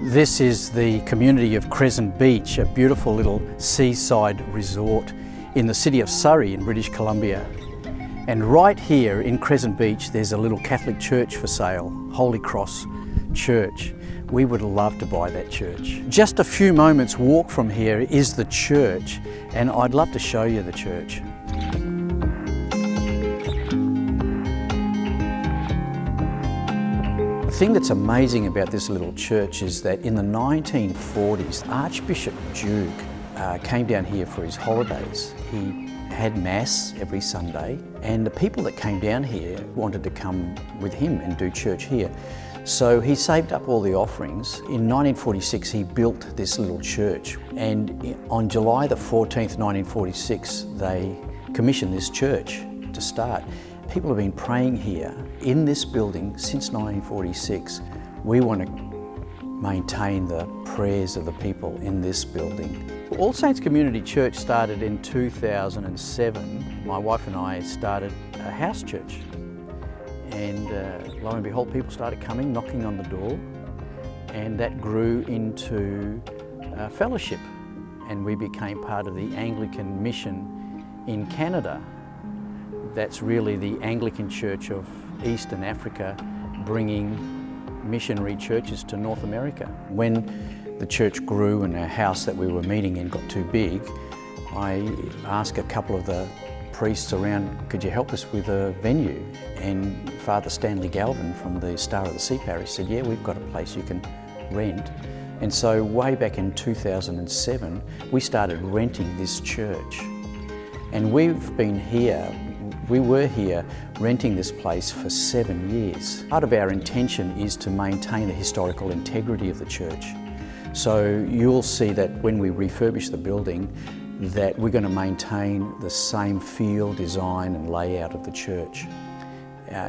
This is the community of Crescent Beach, a beautiful little seaside resort in the city of Surrey in British Columbia. And right here in Crescent Beach, there's a little Catholic church for sale, Holy Cross Church. We would love to buy that church. Just a few moments walk from here is the church, and I'd love to show you the church. The thing that's amazing about this little church is that in the 1940s, Archbishop Duke came down here for his holidays. He had Mass every Sunday, and the people that came down here wanted to come with him and do church here. So he saved up all the offerings. In 1946, he built this little church, and on July the 14th, 1946, they commissioned this church to start. People have been praying here in this building since 1946. We want to maintain the prayers of the people in this building. All Saints Community Church started in 2007. My wife and I started a house church, and lo and behold, people started coming, knocking on the door, and that grew into fellowship, and we became part of the Anglican mission in Canada. That's really the Anglican Church of Eastern Africa, bringing missionary churches to North America. When the church grew and our house that we were meeting in got too big, I asked a couple of the priests around, could you help us with a venue? And Father Stanley Galvin from the Star of the Sea Parish said, yeah, we've got a place you can rent. And so way back in 2007, we started renting this church. And we've been here, we were here renting this place for 7 years. Part of our intention is to maintain the historical integrity of the church. So you'll see that when we refurbish the building, that we're going to maintain the same feel, design and layout of the church.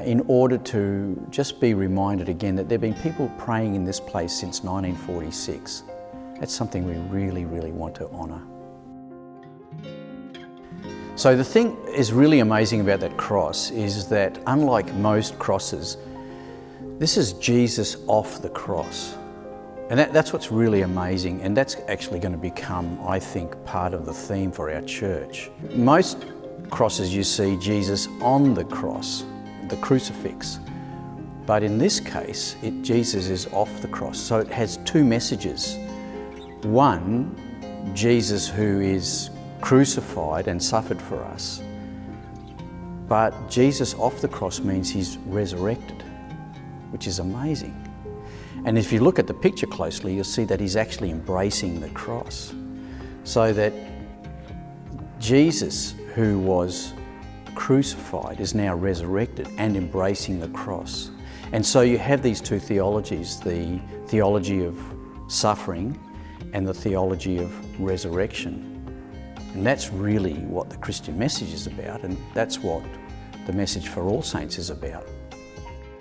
In order to just be reminded again that there have been people praying in this place since 1946. That's something we really, really want to honour. So the thing is really amazing about that cross is that unlike most crosses, this is Jesus off the cross. And that's what's really amazing, and that's actually going to become, I think, part of the theme for our church. Most crosses you see Jesus on the cross, the crucifix. But in this case, Jesus is off the cross. So it has two messages. One, Jesus who is crucified and suffered for us. But Jesus off the cross means he's resurrected, which is amazing. And if you look at the picture closely, you'll see that he's actually embracing the cross. So that Jesus, who was crucified, is now resurrected and embracing the cross. And so you have these two theologies, the theology of suffering and the theology of resurrection. And that's really what the Christian message is about, and that's what the message for All Saints is about.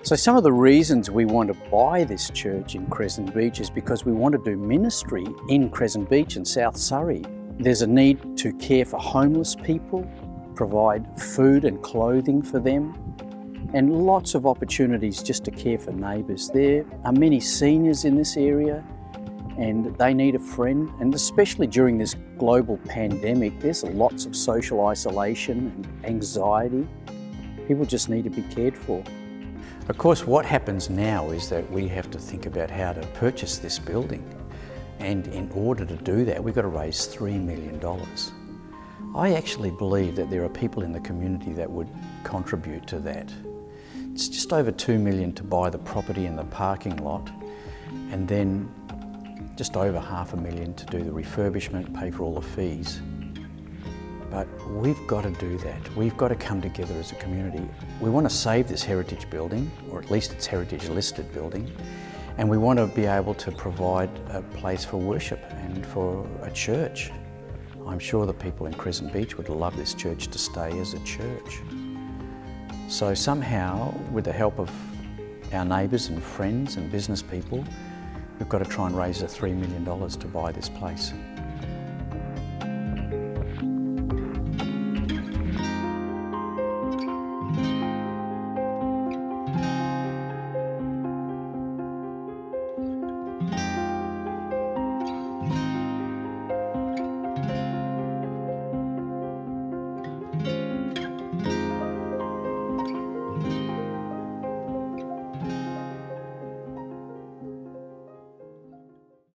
So some of the reasons we want to buy this church in Crescent Beach is because we want to do ministry in Crescent Beach and South Surrey. There's a need to care for homeless people, provide food and clothing for them, and lots of opportunities just to care for neighbours. There are many seniors in this area, and they need a friend, and especially during this global pandemic, there's lots of social isolation and anxiety. People just need to be cared for. Of course, what happens now is that we have to think about how to purchase this building. And in order to do that, we've got to raise $3 million. I actually believe that there are people in the community that would contribute to that. It's just over $2 million to buy the property and the parking lot, and then just over $500,000 to do the refurbishment, pay for all the fees. But we've got to do that. We've got to come together as a community. We want to save this heritage building, or at least it's heritage listed building, and we want to be able to provide a place for worship and for a church. I'm sure the people in Crescent Beach would love this church to stay as a church. So somehow, with the help of our neighbours and friends and business people, we've got to try and raise the $3 million to buy this place.